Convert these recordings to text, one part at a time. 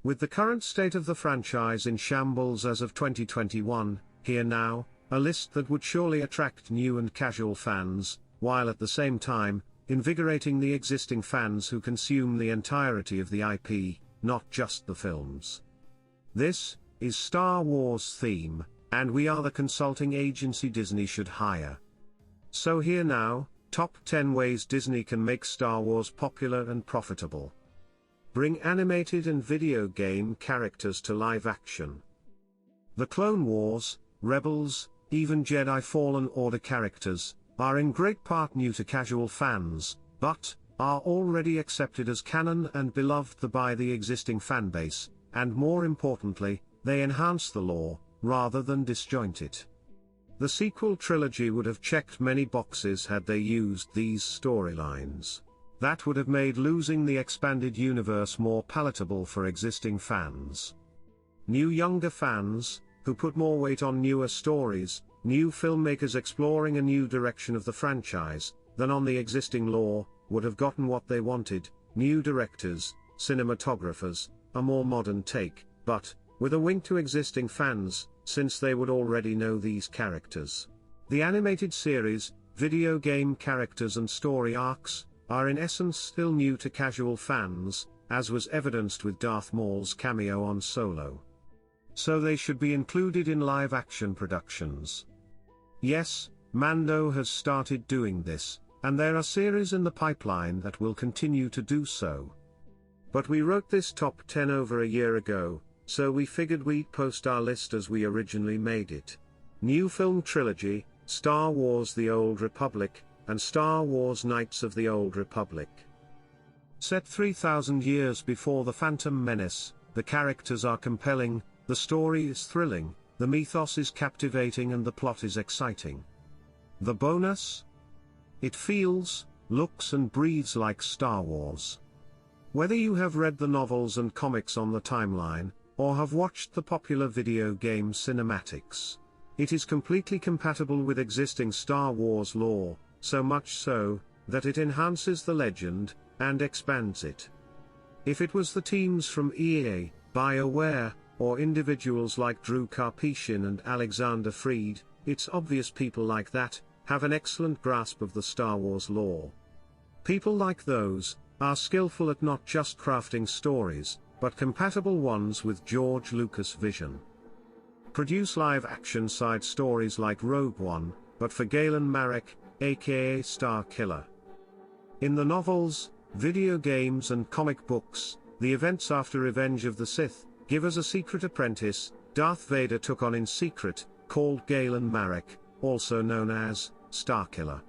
With the current state of the franchise in shambles as of 2021, here now, a list that would surely attract new and casual fans, while at the same time, invigorating the existing fans who consume the entirety of the IP, not just the films. This is Star Wars theme, and we are the consulting agency Disney should hire. So here now, top 10 ways Disney can make Star Wars popular and profitable. Bring animated and video game characters to live action. The Clone Wars, Rebels, even Jedi Fallen Order characters, are in great part new to casual fans, but are already accepted as canon and beloved by the existing fanbase, and more importantly, they enhance the lore, rather than disjoint it. The sequel trilogy would have checked many boxes had they used these storylines. That would have made losing the expanded universe more palatable for existing fans. New younger fans, who put more weight on newer stories, new filmmakers exploring a new direction of the franchise, than on the existing lore, would have gotten what they wanted: new directors, cinematographers, a more modern take, but, with a wink to existing fans, since they would already know these characters. The animated series, video game characters and story arcs, are in essence still new to casual fans, as was evidenced with Darth Maul's cameo on Solo. So they should be included in live-action productions. Yes, Mando has started doing this, and there are series in the pipeline that will continue to do so. But we wrote this top 10 over a year ago, so we figured we'd post our list as we originally made it. New film trilogy, Star Wars The Old Republic, and Star Wars Knights of the Old Republic. Set 3,000 years before The Phantom Menace, the characters are compelling, the story is thrilling, the mythos is captivating and the plot is exciting. The bonus? It feels, looks and breathes like Star Wars. Whether you have read the novels and comics on the timeline, or have watched the popular video game cinematics, it is completely compatible with existing Star Wars lore, so much so, that it enhances the legend, and expands it. If it was the teams from EA, BioWare, or individuals like Drew Karpyshyn and Alexander Freed, it's obvious people like that have an excellent grasp of the Star Wars lore. People like those are skillful at not just crafting stories, but compatible ones with George Lucas' vision. Produce live-action side stories like Rogue One, but for Galen Marek, aka Star Killer. In the novels, video games and comic books, the events after Revenge of the Sith give us a secret apprentice Darth Vader took on in secret, called Galen Marek, also known as Starkiller.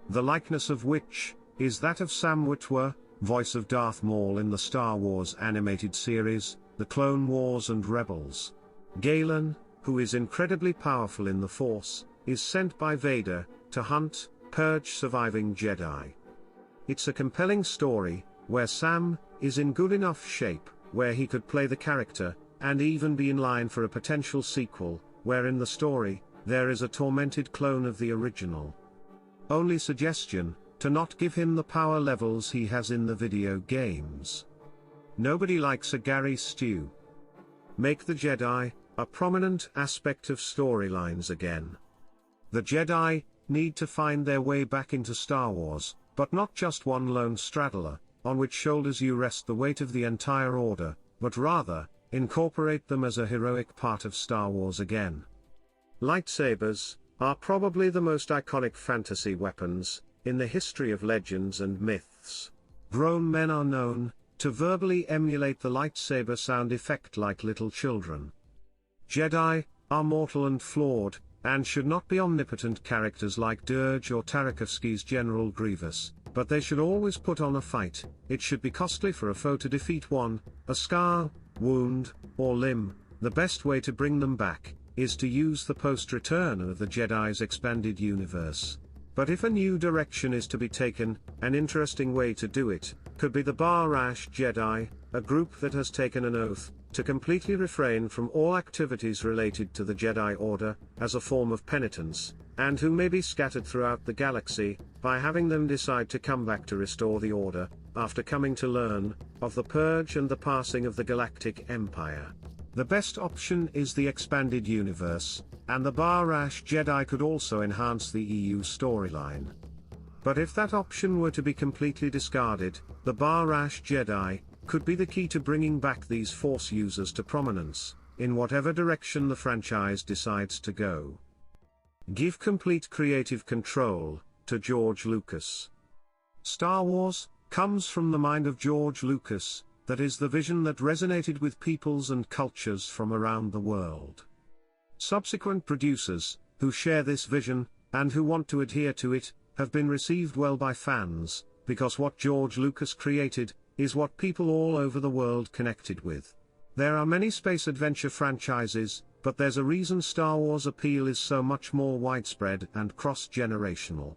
The likeness of which is that of Sam Witwer, voice of Darth Maul in the Star Wars animated series, The Clone Wars and Rebels. Galen, who is incredibly powerful in the Force, is sent by Vader to hunt, purge surviving Jedi. It's a compelling story, where Sam is in good enough shape, where he could play the character, and even be in line for a potential sequel, where in the story, there is a tormented clone of the original. Only suggestion, to not give him the power levels he has in the video games. Nobody likes a Gary stew. Make the Jedi a prominent aspect of storylines again. The Jedi need to find their way back into Star Wars, but not just one lone straddler, on which shoulders you rest the weight of the entire order, but rather, incorporate them as a heroic part of Star Wars again. Lightsabers are probably the most iconic fantasy weapons in the history of legends and myths. Grown men are known to verbally emulate the lightsaber sound effect like little children. Jedi are mortal and flawed, and should not be omnipotent characters like Dirge or Tartakovsky's General Grievous, but they should always put on a fight. It should be costly for a foe to defeat one, a scar, wound, or limb. The best way to bring them back is to use the post-return of the Jedi's expanded universe. But if a new direction is to be taken, an interesting way to do it could be the Barash Jedi, a group that has taken an oath to completely refrain from all activities related to the Jedi Order, as a form of penitence, and who may be scattered throughout the galaxy, by having them decide to come back to restore the Order, after coming to learn of the Purge and the passing of the Galactic Empire. The best option is the expanded universe, and the Barash Jedi could also enhance the EU storyline. But if that option were to be completely discarded, the Barash Jedi could be the key to bringing back these Force users to prominence, in whatever direction the franchise decides to go. Give complete creative control to George Lucas. Star Wars comes from the mind of George Lucas, that is the vision that resonated with peoples and cultures from around the world. Subsequent producers, who share this vision, and who want to adhere to it, have been received well by fans, because what George Lucas created is what people all over the world connected with. There are many space adventure franchises, but there's a reason Star Wars appeal is so much more widespread and cross-generational.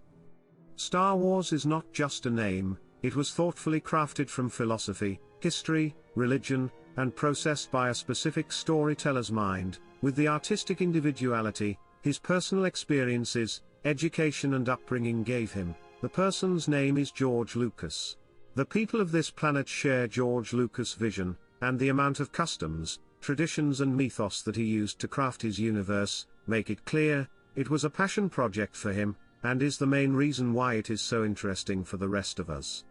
Star Wars is not just a name, it was thoughtfully crafted from philosophy, history, religion, and processed by a specific storyteller's mind, with the artistic individuality his personal experiences, education and upbringing gave him. The person's name is George Lucas. The people of this planet share George Lucas' vision, and the amount of customs, traditions and mythos that he used to craft his universe make it clear it was a passion project for him, and is the main reason why it is so interesting for the rest of us.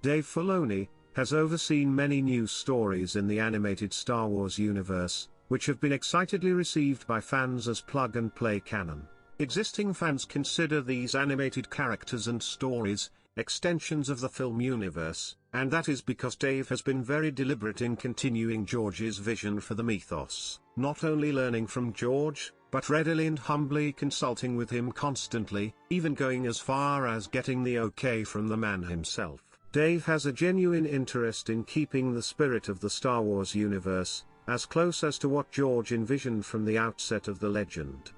Dave Filoni has overseen many news stories in the animated Star Wars universe, which have been excitedly received by fans as plug-and-play canon. Existing fans consider these animated characters and stories extensions of the film universe, and that is because Dave has been very deliberate in continuing George's vision for the mythos, not only learning from George, but readily and humbly consulting with him constantly, even going as far as getting the okay from the man himself. Dave has a genuine interest in keeping the spirit of the Star Wars universe as close as to what George envisioned from the outset of the legend.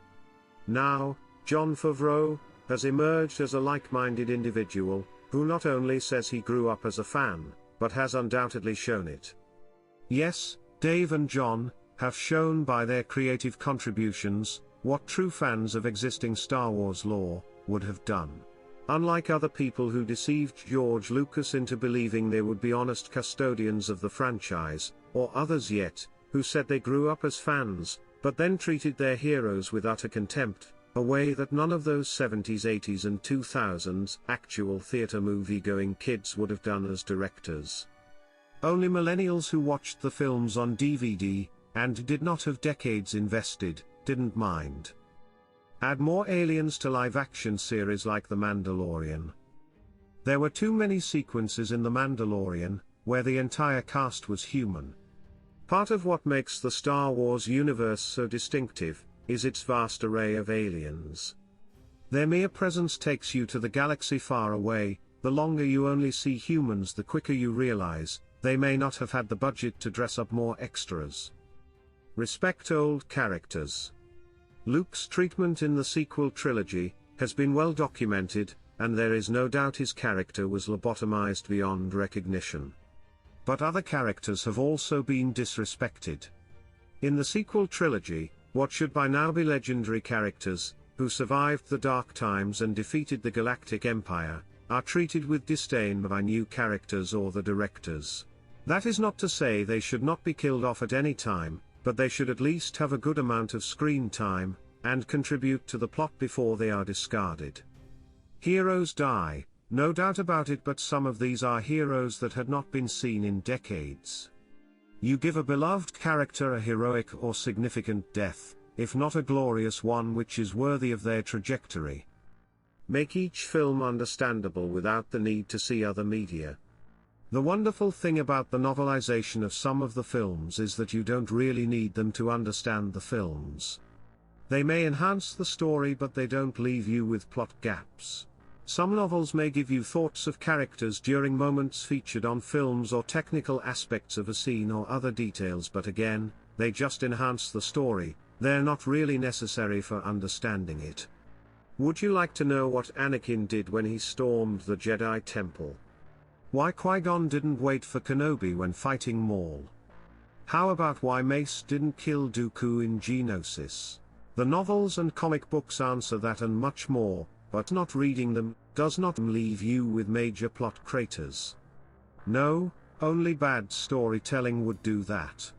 Now, Jon Favreau has emerged as a like-minded individual, who not only says he grew up as a fan, but has undoubtedly shown it. Yes, Dave and Jon have shown by their creative contributions what true fans of existing Star Wars lore would have done. Unlike other people who deceived George Lucas into believing they would be honest custodians of the franchise, or others yet, who said they grew up as fans, but then treated their heroes with utter contempt, a way that none of those 70s, 80s and 2000s actual theater movie-going kids would have done as directors. Only millennials who watched the films on DVD, and did not have decades invested, didn't mind. Add more aliens to live-action series like The Mandalorian. There were too many sequences in The Mandalorian, where the entire cast was human. Part of what makes the Star Wars universe so distinctive is its vast array of aliens. Their mere presence takes you to the galaxy far away. The longer you only see humans, the quicker you realize they may not have had the budget to dress up more extras. Respect old characters. Luke's treatment in the sequel trilogy has been well documented, and there is no doubt his character was lobotomized beyond recognition. But other characters have also been disrespected. In the sequel trilogy, what should by now be legendary characters, who survived the dark times and defeated the Galactic Empire, are treated with disdain by new characters or the directors. That is not to say they should not be killed off at any time, but they should at least have a good amount of screen time, and contribute to the plot before they are discarded. Heroes die, no doubt about it, but some of these are heroes that had not been seen in decades. You give a beloved character a heroic or significant death, if not a glorious one which is worthy of their trajectory. Make each film understandable without the need to see other media. The wonderful thing about the novelization of some of the films is that you don't really need them to understand the films. They may enhance the story, but they don't leave you with plot gaps. Some novels may give you thoughts of characters during moments featured on films or technical aspects of a scene or other details, but again, they just enhance the story, they're not really necessary for understanding it. Would you like to know what Anakin did when he stormed the Jedi Temple? Why Qui-Gon didn't wait for Kenobi when fighting Maul? How about why Mace didn't kill Dooku in Geonosis? The novels and comic books answer that and much more, but not reading them does not leave you with major plot craters. No, only bad storytelling would do that.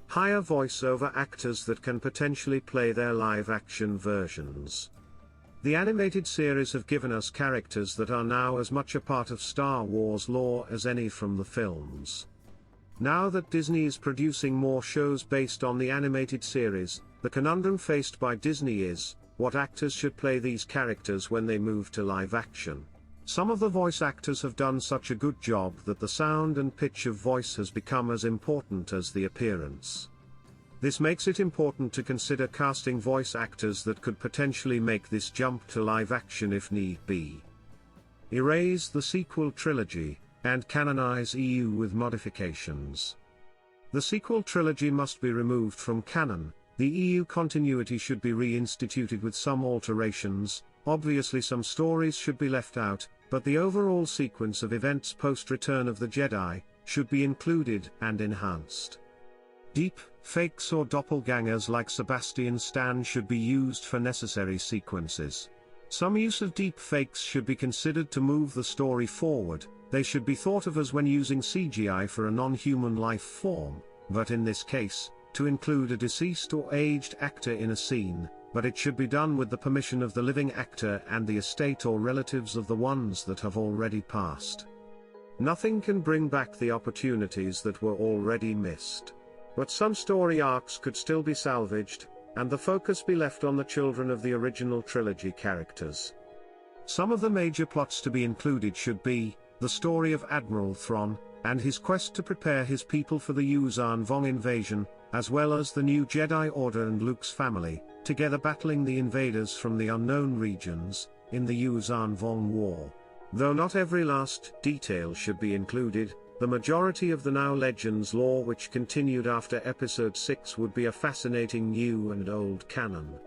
Hire voiceover actors that can potentially play their live-action versions. The animated series have given us characters that are now as much a part of Star Wars lore as any from the films. Now that Disney is producing more shows based on the animated series, the conundrum faced by Disney is, what actors should play these characters when they move to live action? Some of the voice actors have done such a good job that the sound and pitch of voice has become as important as the appearance. This makes it important to consider casting voice actors that could potentially make this jump to live action if need be. Erase the sequel trilogy, and canonize EU with modifications. The sequel trilogy must be removed from canon. The EU continuity should be reinstituted with some alterations. Obviously some stories should be left out, but the overall sequence of events post-Return of the Jedi should be included and enhanced. Deep fakes or doppelgangers like Sebastian Stan should be used for necessary sequences. Some use of deep fakes should be considered to move the story forward. They should be thought of as when using CGI for a non-human life form, but in this case, to include a deceased or aged actor in a scene, but it should be done with the permission of the living actor and the estate or relatives of the ones that have already passed. Nothing can bring back the opportunities that were already missed. But some story arcs could still be salvaged, and the focus be left on the children of the original trilogy characters. Some of the major plots to be included should be the story of Admiral Thrawn, and his quest to prepare his people for the Yuuzhan Vong invasion, as well as the new Jedi Order and Luke's family, together battling the invaders from the unknown regions, in the Yuuzhan Vong War. Though not every last detail should be included, the majority of the now Legends lore which continued after Episode 6 would be a fascinating new and old canon.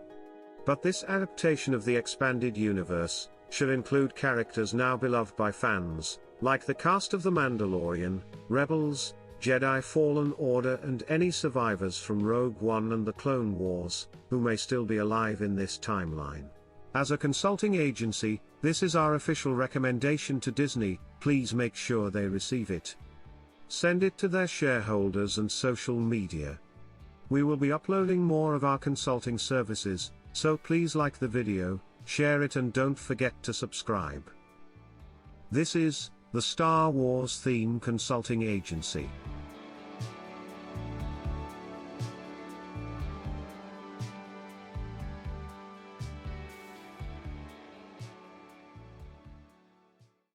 But this adaptation of the expanded universe should include characters now beloved by fans, like the cast of The Mandalorian, Rebels, Jedi Fallen Order and any survivors from Rogue One and the Clone Wars, who may still be alive in this timeline. As a consulting agency, this is our official recommendation to Disney. Please make sure they receive it. Send it to their shareholders and social media. We will be uploading more of our consulting services, so please like the video, share it and don't forget to subscribe. This is the Star Wars Theme Consulting Agency.